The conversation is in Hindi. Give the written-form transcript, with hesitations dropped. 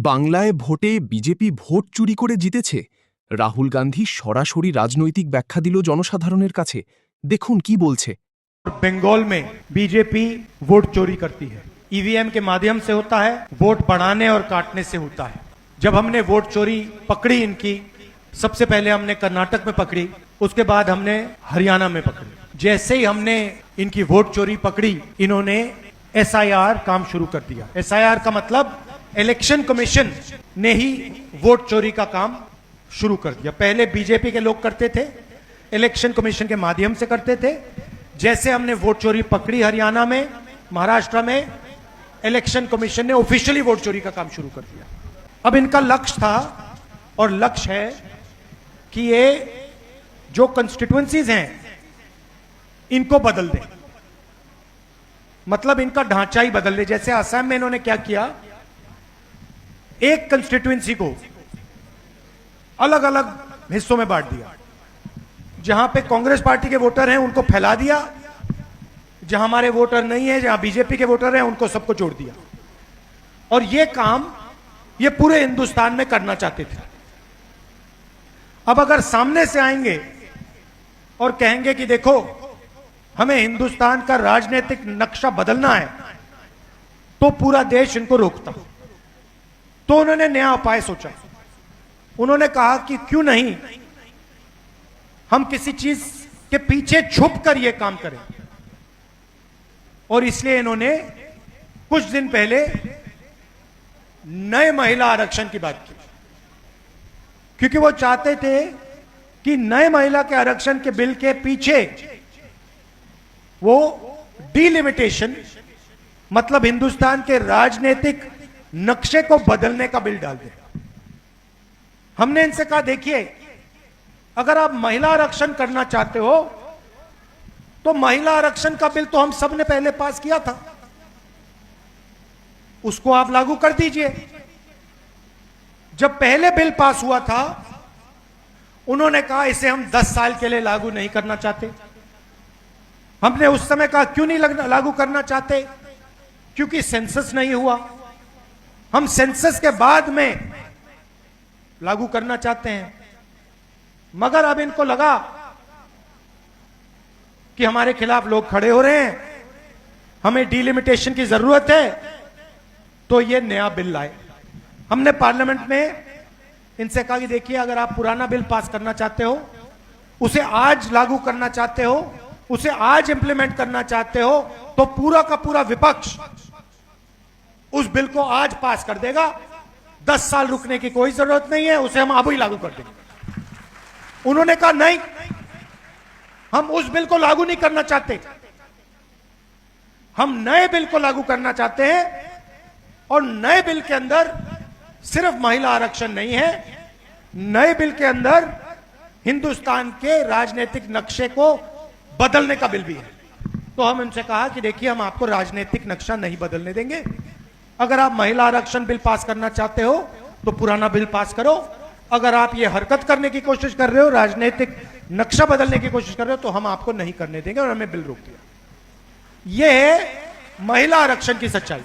বাংলায় ভোটে বিজেপি ভোট চুরি করে জিতেছে। রাহুল গান্ধী সরাসরি রাজনৈতিক ব্যাখ্যা দিল জনসাধারণের কাছে। দেখুন কি বলছে। बंगाल में बीजेपी वोट चोरी करती है। ईवीएम के माध्यम से होता है, वोट बढ़ाने और काटने से होता है। जब हमने वोट चोरी पकड़ी इनकी, सबसे पहले हमने कर्नाटक में पकड़ी, उसके बाद हमने हरियाणा में पकड़ी। जैसे ही हमने इनकी वोट चोरी पकड़ी, इन्होंने एसआईआर काम शुरू कर दिया। एसआईआर का मतलब इलेक्शन कमीशन ने ही वोट चोरी का काम शुरू कर दिया। पहले बीजेपी के लोग करते थे, इलेक्शन कमीशन के माध्यम से करते थे। जैसे हमने वोट चोरी पकड़ी हरियाणा में, महाराष्ट्र में, इलेक्शन कमीशन ने ऑफिशियली वोट चोरी का काम शुरू कर दिया। अब इनका लक्ष्य था और लक्ष्य है कि ये जो कंस्टिट्यूएंसीज हैं इनको बदल दें, मतलब इनका ढांचा ही बदल दे। जैसे असम में इन्होंने क्या किया, एक कंस्टिट्यूएंसी को अलग अलग हिस्सों में बांट दिया। जहां पे कांग्रेस पार्टी के वोटर हैं उनको फैला दिया, जहां हमारे वोटर नहीं है, जहां बीजेपी के वोटर हैं उनको सबको जोड़ दिया। और ये काम ये पूरे हिंदुस्तान में करना चाहते थे। अब अगर सामने से आएंगे और कहेंगे कि देखो हमें हिंदुस्तान का राजनीतिक नक्शा बदलना है, तो पूरा देश इनको रोकता। तो उन्होंने नया उपाय सोचा। उन्होंने कहा कि क्यों नहीं हम किसी चीज के पीछे छुप कर यह काम करें। और इसलिए इन्होंने कुछ दिन पहले नए महिला आरक्षण की बात की, क्योंकि वो चाहते थे कि नए महिला के आरक्षण के बिल के पीछे वो डिलिमिटेशन, मतलब हिंदुस्तान के राजनीतिक नक्शे को बदलने का बिल डाल दे। हमने इनसे कहा देखिए, अगर आप महिला आरक्षण करना चाहते हो तो महिला आरक्षण का बिल तो हम सब ने पहले पास किया था, उसको आप लागू कर दीजिए। जब पहले बिल पास हुआ था उन्होंने कहा इसे हम 10 साल के लिए लागू नहीं करना चाहते। हमने उस समय कहा क्यों नहीं लागू करना चाहते, क्योंकि सेंसस नहीं हुआ, हम सेंसस के बाद में लागू करना चाहते हैं। मगर अब इनको लगा कि हमारे खिलाफ लोग खड़े हो रहे हैं, हमें डिलिमिटेशन की जरूरत है, तो ये नया बिल लाए। हमने पार्लियामेंट में इनसे कहा कि देखिए अगर आप पुराना बिल पास करना चाहते हो, उसे आज लागू करना चाहते हो, उसे आज इंप्लीमेंट करना चाहते हो, तो पूरा का पूरा विपक्ष उस बिल को आज पास कर देगा। 10 साल रुकने की कोई जरूरत नहीं है, उसे हम अब ही लागू कर देंगे। उन्होंने कहा नहीं, हम उस बिल को लागू नहीं करना चाहते, हम नए बिल को लागू करना चाहते हैं। और नए बिल के अंदर सिर्फ महिला आरक्षण नहीं है, नए बिल के अंदर हिंदुस्तान के राजनीतिक नक्शे को बदलने का बिल भी है। तो हम इनसे कहा कि देखिए हम आपको राजनीतिक नक्शा नहीं बदलने देंगे। अगर आप महिला आरक्षण बिल पास करना चाहते हो तो पुराना बिल पास करो, अगर आप ये हरकत करने की कोशिश कर रहे हो, राजनीतिक नक्शा बदलने की कोशिश कर रहे हो, तो हम आपको नहीं करने देंगे। और हमें बिल रोक दिया। यह है महिला आरक्षण की सच्चाई।